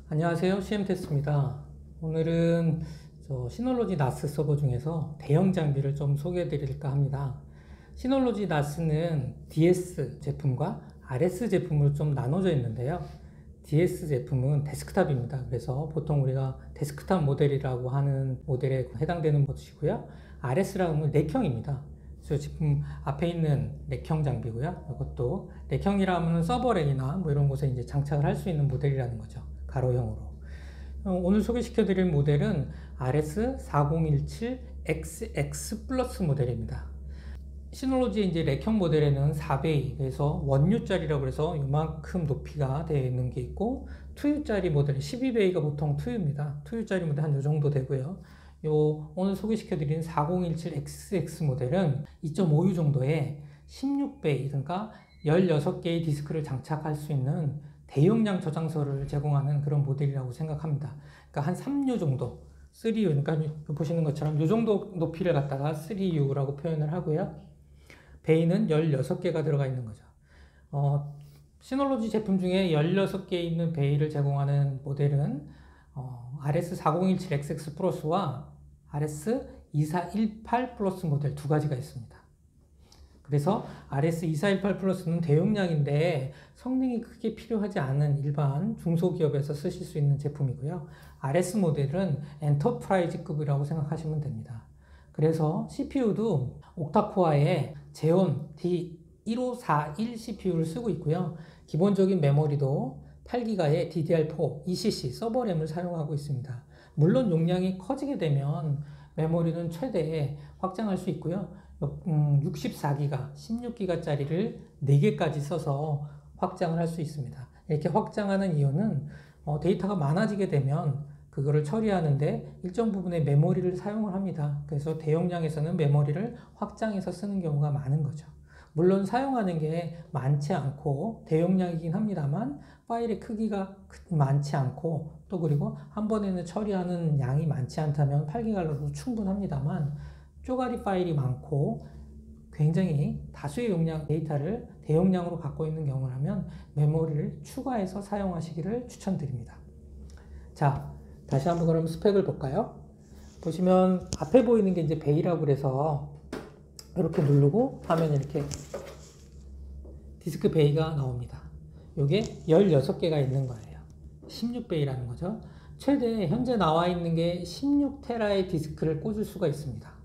안녕하세요. CM테스트입니다. 오늘은 시놀로지 NAS 서버 중에서 대형 장비를 좀 소개해 드릴까 합니다. 시놀로지 NAS는 DS 제품과 RS 제품으로 좀 나눠져 있는데요. DS 제품은 데스크탑입니다. 그래서 보통 우리가 데스크탑 모델이라고 하는 모델에 해당되는 것이고요. RS라고 하면 렉형입니다. 그래서 지금 앞에 있는 렉형 장비고요. 이것도 렉형이라면 서버렉이나 뭐 이런 곳에 이제 장착을 할 수 있는 모델이라는 거죠. 가로형으로. 오늘 소개시켜 드릴 모델은 RS4017XX 플러스 모델입니다. 시놀로지 이제 렉형 모델에는 4베이, 그래서 1U짜리라고 해서 이만큼 높이가 되어 있는 게 있고, 2U짜리 모델 12베이가 보통 2U입니다. 2U짜리 모델 한 요 정도 되고요. 오늘 소개시켜 드린 4017XX 모델은 2.5U 정도의 16베이, 그러니까 16개의 디스크를 장착할 수 있는 대용량 저장소를 제공하는 그런 모델이라고 생각합니다. 그러니까 한 3U 정도, 3U, 그러니까 보시는 것처럼 이 정도 높이를 갖다가 3U라고 표현을 하고요. 베이는 16개가 들어가 있는 거죠. 시놀로지 제품 중에 16개 있는 베이를 제공하는 모델은 RS4017XX 플러스와 RS2418 플러스 모델 두 가지가 있습니다. 그래서 RS2418 플러스는 대용량인데 성능이 크게 필요하지 않은 일반 중소기업에서 쓰실 수 있는 제품이고요. RS 모델은 엔터프라이즈급이라고 생각하시면 됩니다. 그래서 CPU도 옥타코어의 제온 D1541 CPU를 쓰고 있고요. 기본적인 메모리도 8기가의 DDR4 ECC 서버램을 사용하고 있습니다. 물론 용량이 커지게 되면 메모리는 최대 확장할 수 있고요. 64기가, 16기가짜리를 4개까지 써서 확장을 할 수 있습니다. 이렇게 확장하는 이유는 데이터가 많아지게 되면 그거를 처리하는데 일정 부분의 메모리를 사용을 합니다. 그래서 대용량에서는 메모리를 확장해서 쓰는 경우가 많은 거죠. 물론 사용하는 게 많지 않고 대용량이긴 합니다만 파일의 크기가 많지 않고 또 그리고 한 번에는 처리하는 양이 많지 않다면 8기가로도 충분합니다만 쪼가리 파일이 많고 굉장히 다수의 용량 데이터를 대용량으로 갖고 있는 경우라면 메모리를 추가해서 사용하시기를 추천드립니다. 자, 다시 한번 그럼 스펙을 볼까요? 보시면 앞에 보이는 게 이제 베이라고 그래서 이렇게 누르고 하면 이렇게 디스크 베이가 나옵니다. 이게 16개가 있는 거예요. 16베이라는 거죠. 최대 현재 나와 있는 게 16테라의 디스크를 꽂을 수가 있습니다.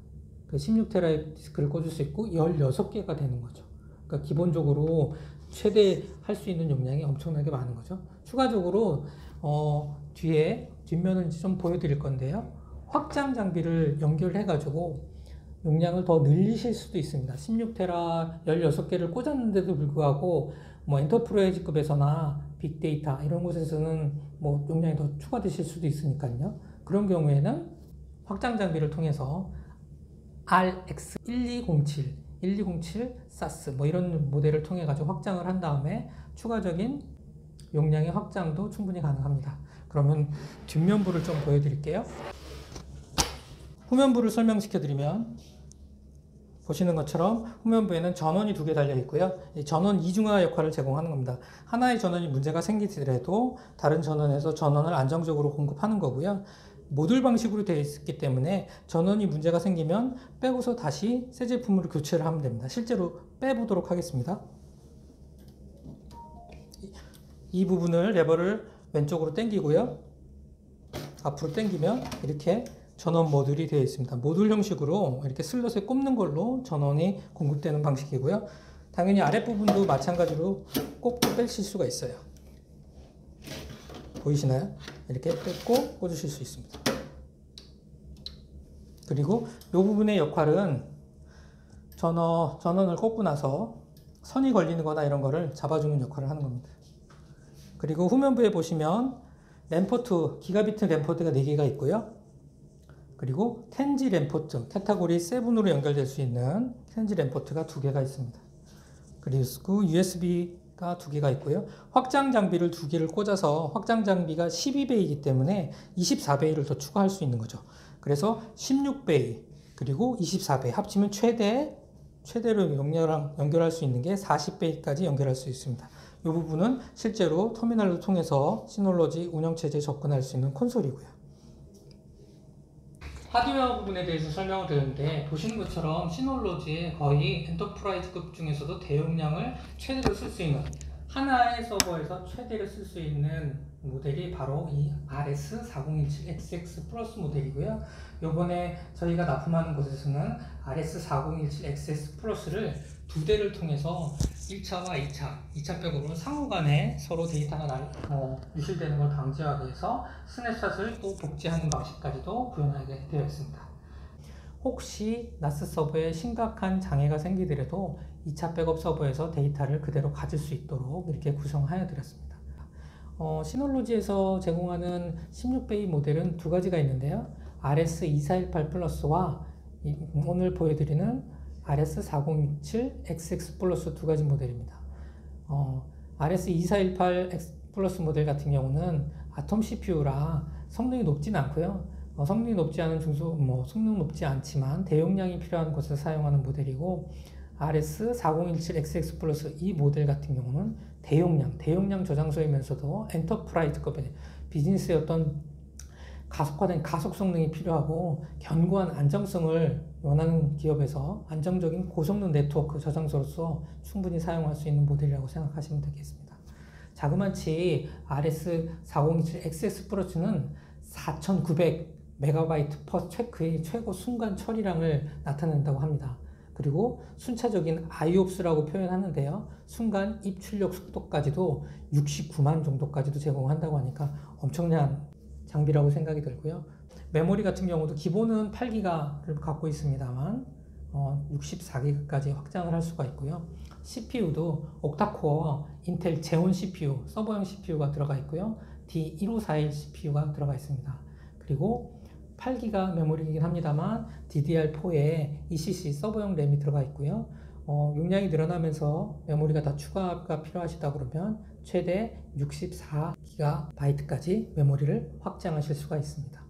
그 16테라의 디스크를 꽂을 수 있고 16개가 되는 거죠. 그러니까 기본적으로 최대 할 수 있는 용량이 엄청나게 많은 거죠. 추가적으로 뒷면을 좀 보여드릴 건데요. 확장 장비를 연결해 가지고 용량을 더 늘리실 수도 있습니다. 16테라 16개를 꽂았는데도 불구하고 뭐 엔터프라이즈급에서나 빅데이터 이런 곳에서는 뭐 용량이 더 추가되실 수도 있으니까요. 그런 경우에는 확장 장비를 통해서 RX1207, 1207 SAS 뭐 이런 모델을 통해 가지고 확장을 한 다음에 추가적인 용량의 확장도 충분히 가능합니다. 그러면 뒷면부를 좀 보여드릴게요. 후면부를 설명시켜 드리면 보시는 것처럼 후면부에는 전원이 2개 달려 있고요. 이 전원 이중화 역할을 제공하는 겁니다. 하나의 전원이 문제가 생기더라도 다른 전원에서 전원을 안정적으로 공급하는 거고요. 모듈 방식으로 되어 있기 때문에 전원이 문제가 생기면 빼고서 다시 새 제품으로 교체를 하면 됩니다. 실제로 빼보도록 하겠습니다. 이 부분을 레버를 왼쪽으로 당기고요. 앞으로 당기면 이렇게 전원 모듈이 되어 있습니다. 모듈 형식으로 이렇게 슬롯에 꼽는 걸로 전원이 공급되는 방식이고요. 당연히 아랫부분도 마찬가지로 꼽고 빼실 수가 있어요. 보이시나요? 이렇게 뺏고 꽂으실 수 있습니다. 그리고 이 부분의 역할은 전원을 꽂고 나서 선이 걸리는 거나 이런 거를 잡아주는 역할을 하는 겁니다. 그리고 후면부에 보시면 램포트, 기가비트 램포트가 4개가 있고요. 그리고 텐지 램포트, 캐타고리 7으로 연결될 수 있는 텐지 램포트가 2개가 있습니다. 그리고 USB가 2개가 있고요. 확장 장비를 2개를 꽂아서 확장 장비가 12베이이기 때문에 24베이를 더 추가할 수 있는 거죠. 그래서 16베이 그리고 24베이 합치면 최대로 연결할 수 있는 게 40베이까지 연결할 수 있습니다. 이 부분은 실제로 터미널을 통해서 시놀러지 운영체제에 접근할 수 있는 콘솔이고요. 하드웨어 부분에 대해서 설명을 드렸는데 보시는 것처럼 시놀러지의 거의 엔터프라이즈급 중에서도 대용량을 최대로 쓸 수 있는 하나의 서버에서 최대로 쓸 수 있는 모델이 바로 이 RS4017XX 플러스 모델이고요. 요번에 저희가 납품하는 곳에서는 RS4017XX 플러스를 두 대를 통해서 1차와 2차 백으로 상호간에 서로 데이터가 유실되는 걸 방지하기 위해서 스냅샷을 또 복제하는 방식까지도 구현하게 되어 있습니다. 혹시 나스 서버에 심각한 장애가 생기더라도 2차 백업 서버에서 데이터를 그대로 가질 수 있도록 이렇게 구성하여 드렸습니다. 시놀로지에서 제공하는 16베이 모델은 두 가지가 있는데요. RS2418 플러스와 오늘 보여드리는 RS4027XX 플러스 두 가지 모델입니다. RS2418 플러스 모델 같은 경우는 아톰 CPU라 성능이 높진 않고요. 성능이 높지 않은 성능 높지 않지만 대용량이 필요한 곳에서 사용하는 모델이고, RS4017XX 플러스 이 모델 같은 경우는 대용량 저장소이면서도 엔터프라이즈급의 비즈니스의 어떤 가속화된 가속 성능이 필요하고 견고한 안정성을 원하는 기업에서 안정적인 고성능 네트워크 저장소로서 충분히 사용할 수 있는 모델이라고 생각하시면 되겠습니다. 자그마치 RS4027XX 플러스는 4900MB per 체크의 최고 순간 처리량을 나타낸다고 합니다. 그리고 순차적인 IOPS라고 표현하는데요. 순간 입출력 속도까지도 69만 정도까지도 제공한다고 하니까 엄청난 장비라고 생각이 들고요. 메모리 같은 경우도 기본은 8기가를 갖고 있습니다만 64기가까지 확장을 할 수가 있고요. CPU도 옥타코어 인텔 제온 CPU, 서버용 CPU가 들어가 있고요. D1541 CPU가 들어가 있습니다. 그리고 8기가 메모리이긴 합니다만 DDR4에 ECC 서버용 램이 들어가 있고요. 용량이 늘어나면서 메모리가 더 추가가 필요하시다 그러면 최대 64GB까지 메모리를 확장하실 수가 있습니다.